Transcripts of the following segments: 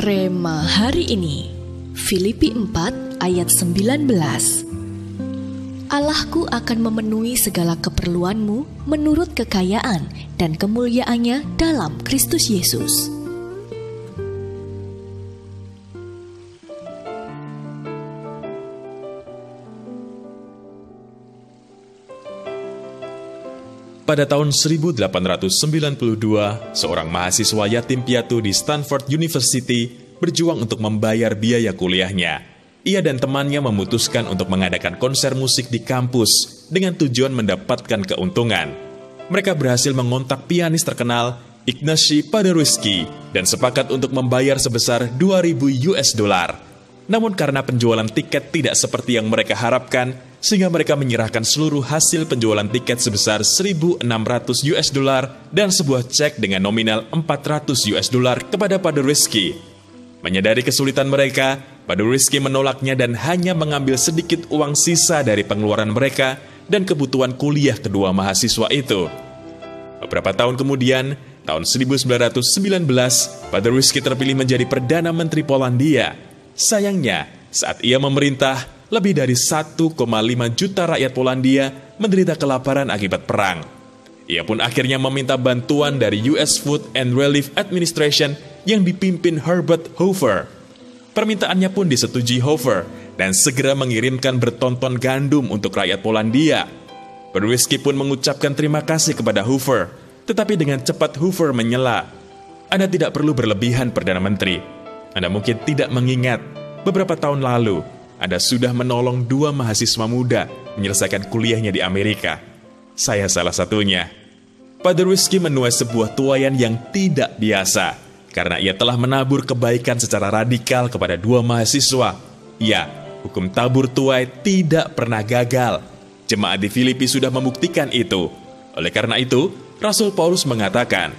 Rema hari ini, Filipi 4 ayat 19. Allahku akan memenuhi segala keperluanmu menurut kekayaan dan kemuliaannya dalam Kristus Yesus. Pada tahun 1892, seorang mahasiswa yatim piatu di Stanford University berjuang untuk membayar biaya kuliahnya. Ia dan temannya memutuskan untuk mengadakan konser musik di kampus dengan tujuan mendapatkan keuntungan. Mereka berhasil mengontak pianis terkenal Ignacy Paderewski dan sepakat untuk membayar sebesar $2,000. Namun karena penjualan tiket tidak seperti yang mereka harapkan, sehingga mereka menyerahkan seluruh hasil penjualan tiket sebesar $1.600 dan sebuah cek dengan nominal $400 kepada Paderewski. Menyadari kesulitan mereka, Paderewski menolaknya dan hanya mengambil sedikit uang sisa dari pengeluaran mereka dan kebutuhan kuliah kedua mahasiswa itu. Beberapa tahun kemudian, tahun 1919, Paderewski terpilih menjadi Perdana Menteri Polandia. Sayangnya, saat ia memerintah, lebih dari 1,5 juta rakyat Polandia menderita kelaparan akibat perang. Ia pun akhirnya meminta bantuan dari US Food and Relief Administration yang dipimpin Herbert Hoover. Permintaannya pun disetujui Hoover dan segera mengirimkan bertonton gandum untuk rakyat Polandia. Paderewski pun mengucapkan terima kasih kepada Hoover, tetapi dengan cepat Hoover menyela. Anda tidak perlu berlebihan, Perdana Menteri. Anda mungkin tidak mengingat, beberapa tahun lalu, Anda sudah menolong 2 mahasiswa muda menyelesaikan kuliahnya di Amerika. Saya salah satunya. Paderewski menuai sebuah tuaian yang tidak biasa, karena ia telah menabur kebaikan secara radikal kepada 2 mahasiswa. Ya, hukum tabur tuai tidak pernah gagal. Jemaat di Filipi sudah membuktikan itu. Oleh karena itu, Rasul Paulus mengatakan,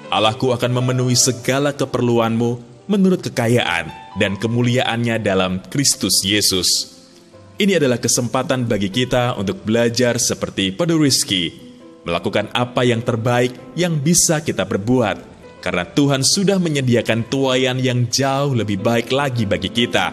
Allahku akan memenuhi segala keperluanmu menurut kekayaan dan kemuliaannya dalam Kristus Yesus. Ini adalah kesempatan bagi kita untuk belajar seperti Paderewski, melakukan apa yang terbaik yang bisa kita perbuat, karena Tuhan sudah menyediakan tuaian yang jauh lebih baik lagi bagi kita.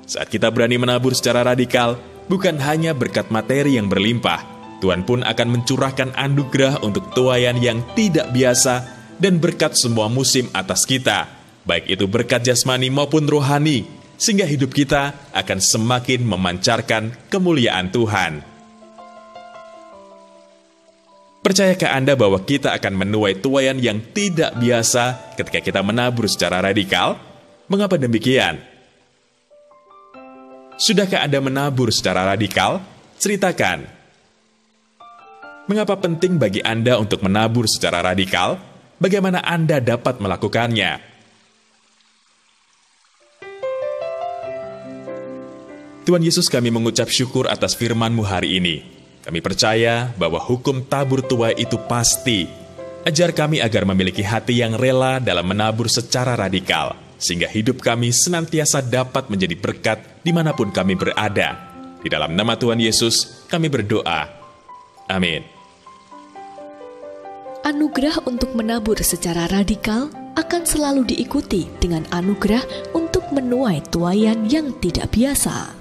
Saat kita berani menabur secara radikal, bukan hanya berkat materi yang berlimpah, Tuhan pun akan mencurahkan anugerah untuk tuaian yang tidak biasa dan berkat semua musim atas kita, baik itu berkat jasmani maupun rohani, sehingga hidup kita akan semakin memancarkan kemuliaan Tuhan. Percayakah Anda bahwa kita akan menuai tuaian yang tidak biasa ketika kita menabur secara radikal? Mengapa demikian? Sudahkah Anda menabur secara radikal? Ceritakan. Mengapa penting bagi Anda untuk menabur secara radikal? Bagaimana Anda dapat melakukannya? Tuhan Yesus, kami mengucap syukur atas firman-Mu hari ini. Kami percaya bahwa hukum tabur tuai itu pasti. Ajar kami agar memiliki hati yang rela dalam menabur secara radikal, sehingga hidup kami senantiasa dapat menjadi berkat dimanapun kami berada. Di dalam nama Tuhan Yesus, kami berdoa. Amin. Anugerah untuk menabur secara radikal akan selalu diikuti dengan anugerah untuk menuai tuaian yang tidak biasa.